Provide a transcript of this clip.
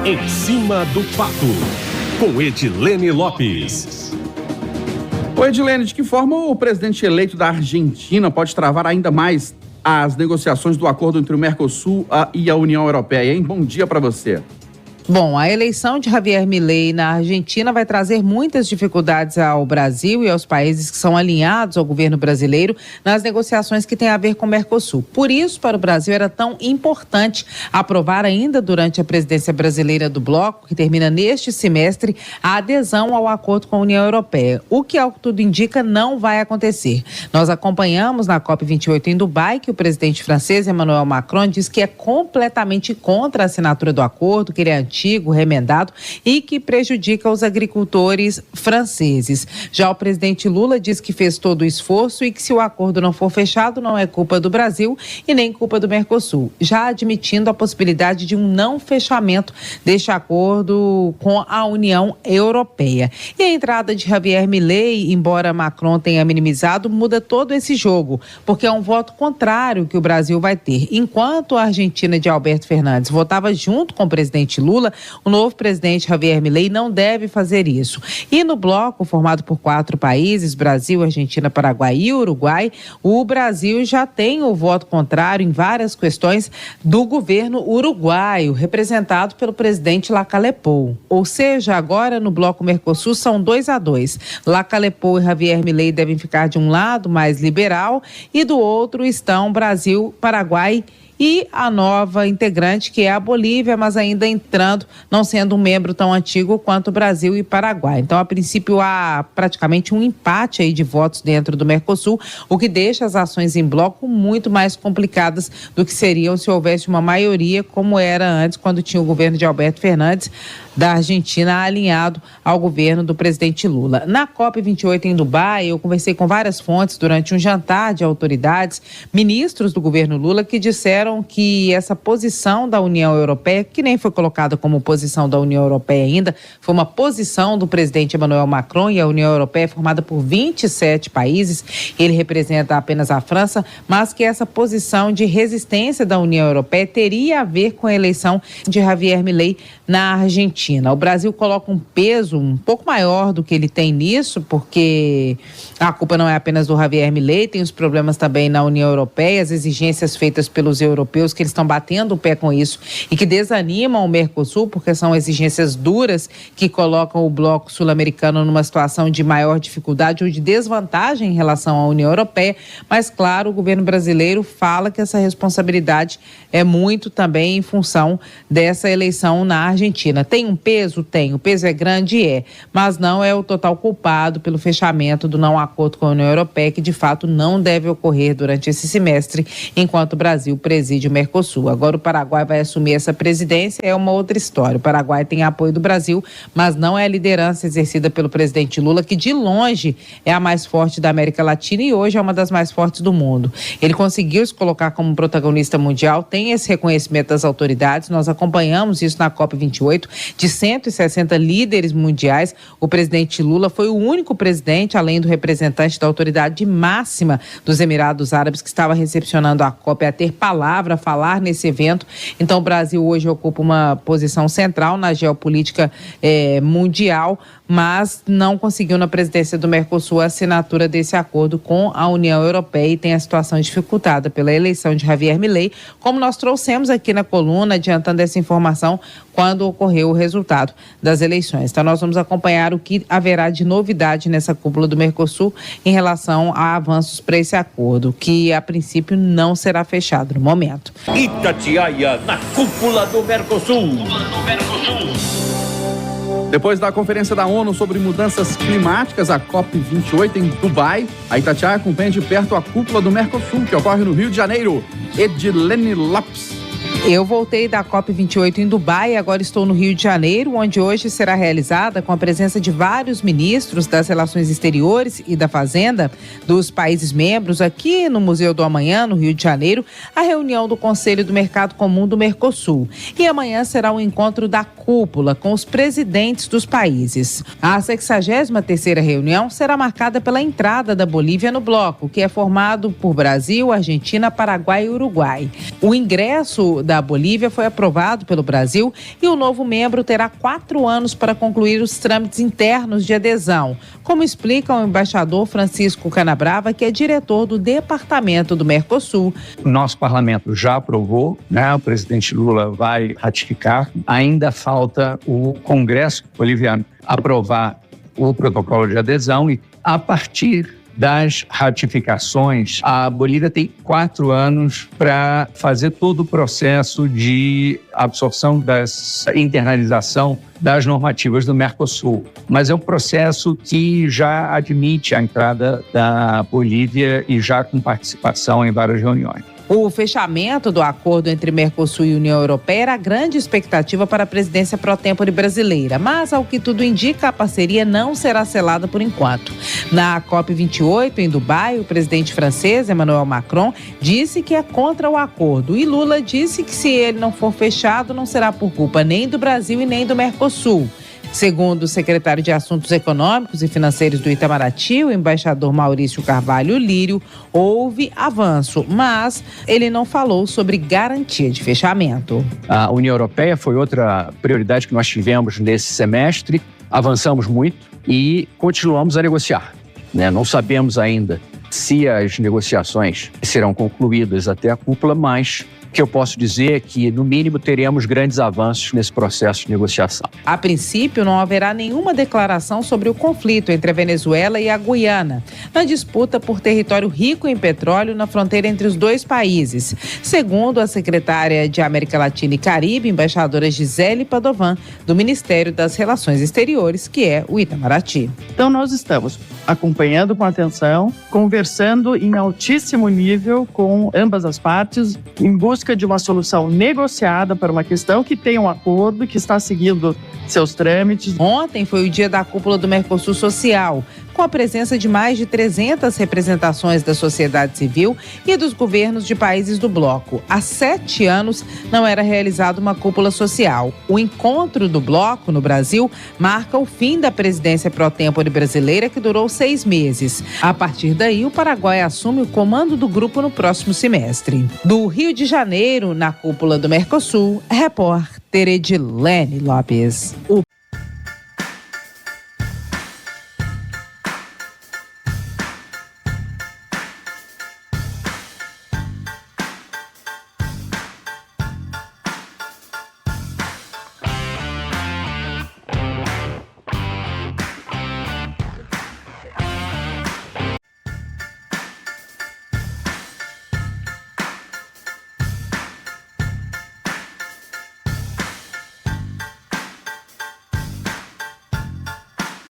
Em Cima do Fato, com Edilene Lopes. Oi, Edilene, de que forma o presidente eleito da Argentina pode travar ainda mais as negociações do acordo entre o Mercosul e a União Europeia, hein? Bom dia para você. Bom, a eleição de Javier Milei na Argentina vai trazer muitas dificuldades ao Brasil e aos países que são alinhados ao governo brasileiro nas negociações que têm a ver com o Mercosul. Por isso, para o Brasil era tão importante aprovar ainda durante a presidência brasileira do bloco, que termina neste semestre, a adesão ao acordo com a União Europeia, o que, ao que tudo indica, não vai acontecer. Nós acompanhamos na COP28 em Dubai que o presidente francês Emmanuel Macron diz que é completamente contra a assinatura do acordo, que ele é antigo, remendado e que prejudica os agricultores franceses. Já o presidente Lula diz que fez todo o esforço e que se o acordo não for fechado não é culpa do Brasil e nem culpa do Mercosul, já admitindo a possibilidade de um não fechamento deste acordo com a União Europeia. E a entrada de Javier Milei, embora Macron tenha minimizado, muda todo esse jogo, porque é um voto contrário que o Brasil vai ter. Enquanto a Argentina de Alberto Fernandes votava junto com o presidente Lula, o novo presidente Javier Milei não deve fazer isso. E no bloco, formado por 4 países, Brasil, Argentina, Paraguai e Uruguai, o Brasil já tem o voto contrário em várias questões do governo uruguaio, representado pelo presidente Lacalle Pou. Ou seja, agora no bloco Mercosul são 2-2. Lacalle Pou e Javier Milei devem ficar de um lado mais liberal e do outro estão Brasil, Paraguai e a nova integrante, que é a Bolívia, mas ainda entrando, não sendo um membro tão antigo quanto o Brasil e Paraguai. Então, a princípio, há praticamente um empate aí de votos dentro do Mercosul, o que deixa as ações em bloco muito mais complicadas do que seriam se houvesse uma maioria, como era antes, quando tinha o governo de Alberto Fernandes, da Argentina, alinhado ao governo do presidente Lula. Na COP28 em Dubai, eu conversei com várias fontes durante um jantar de autoridades, ministros do governo Lula, que disseram que essa posição da União Europeia, que nem foi colocada como posição da União Europeia ainda, foi uma posição do presidente Emmanuel Macron, e a União Europeia é formada por 27 países, ele representa apenas a França, mas que essa posição de resistência da União Europeia teria a ver com a eleição de Javier Milei na Argentina. O Brasil coloca um peso um pouco maior do que ele tem nisso, porque a culpa não é apenas do Javier Milei, tem os problemas também na União Europeia, as exigências feitas pelos europeus, que eles estão batendo o pé com isso e que desanimam o Mercosul, porque são exigências duras que colocam o bloco sul-americano numa situação de maior dificuldade ou de desvantagem em relação à União Europeia, mas claro, o governo brasileiro fala que essa responsabilidade é muito também em função dessa eleição na Argentina. Tem um peso? Tem. O peso é grande? É. Mas não é o total culpado pelo fechamento do não acordo com a União Europeia, que de fato não deve ocorrer durante esse semestre, enquanto o Brasil preside o Mercosul. Agora o Paraguai vai assumir essa presidência, é uma outra história. O Paraguai tem apoio do Brasil, mas não é a liderança exercida pelo presidente Lula, que de longe é a mais forte da América Latina e hoje é uma das mais fortes do mundo. Ele conseguiu se colocar como protagonista mundial, tem esse reconhecimento das autoridades, nós acompanhamos isso na COP28, de 160 líderes mundiais, o presidente Lula foi o único presidente, além do representante da autoridade máxima dos Emirados Árabes, que estava recepcionando a COP, a ter palavra, a falar nesse evento. Então o Brasil hoje ocupa uma posição central na geopolítica mundial, mas não conseguiu na presidência do Mercosul a assinatura desse acordo com a União Europeia e tem a situação dificultada pela eleição de Javier Milei, como nós trouxemos aqui na coluna, adiantando essa informação quando ocorreu o resultado das eleições. Então nós vamos acompanhar o que haverá de novidade nessa cúpula do Mercosul em relação a avanços para esse acordo, que a princípio não será fechado no momento. Itatiaia, na cúpula do Mercosul. Depois da Conferência da ONU sobre Mudanças Climáticas, a COP28 em Dubai, a Itatiaia acompanha de perto a cúpula do Mercosul, que ocorre no Rio de Janeiro. Edilene Lopes. Eu voltei da COP28 em Dubai e agora estou no Rio de Janeiro, onde hoje será realizada, com a presença de vários ministros das Relações Exteriores e da Fazenda dos países membros, aqui no Museu do Amanhã, no Rio de Janeiro, a reunião do Conselho do Mercado Comum do Mercosul. E amanhã será um encontro da cúpula com os presidentes dos países. A 63ª reunião será marcada pela entrada da Bolívia no bloco, que é formado por Brasil, Argentina, Paraguai e Uruguai. O ingresso da da Bolívia foi aprovado pelo Brasil e o novo membro terá 4 anos para concluir os trâmites internos de adesão, como explica o embaixador Francisco Canabrava, que é diretor do Departamento do Mercosul. O nosso parlamento já aprovou, né? O presidente Lula vai ratificar. Ainda falta o Congresso boliviano aprovar o protocolo de adesão e, a partir das ratificações, a Bolívia tem 4 anos para fazer todo o processo de absorção, internalização das normativas do Mercosul. Mas é um processo que já admite a entrada da Bolívia e já com participação em várias reuniões. O fechamento do acordo entre Mercosul e União Europeia era a grande expectativa para a presidência pró-tempore brasileira, mas, ao que tudo indica, a parceria não será selada por enquanto. Na COP28, em Dubai, o presidente francês, Emmanuel Macron, disse que é contra o acordo e Lula disse que, se ele não for fechado, não será por culpa nem do Brasil e nem do Mercosul. Segundo o secretário de Assuntos Econômicos e Financeiros do Itamaraty, o embaixador Maurício Carvalho Lírio, houve avanço, mas ele não falou sobre garantia de fechamento. A União Europeia foi outra prioridade que nós tivemos nesse semestre. Avançamos muito e continuamos a negociar, né? Não sabemos ainda se as negociações serão concluídas até a cúpula, mas o que eu posso dizer é que, no mínimo, teremos grandes avanços nesse processo de negociação. A princípio, não haverá nenhuma declaração sobre o conflito entre a Venezuela e a Guiana, na disputa por território rico em petróleo na fronteira entre os dois países, segundo a secretária de América Latina e Caribe, embaixadora Gisele Padovan, do Ministério das Relações Exteriores, que é o Itamaraty. Então, nós estamos acompanhando com atenção, conversando em altíssimo nível com ambas as partes, em busca de uma solução negociada para uma questão que tem um acordo, que está seguindo seus trâmites. Ontem foi o dia da cúpula do Mercosul Social, com a presença de mais de 300 representações da sociedade civil e dos governos de países do bloco. Há 7 anos não era realizada uma cúpula social. O encontro do bloco no Brasil marca o fim da presidência pró-tempore brasileira, que durou 6 meses. A partir daí, o Paraguai assume o comando do grupo no próximo semestre. Do Rio de Janeiro, na cúpula do Mercosul, repórter Edilene Lopes.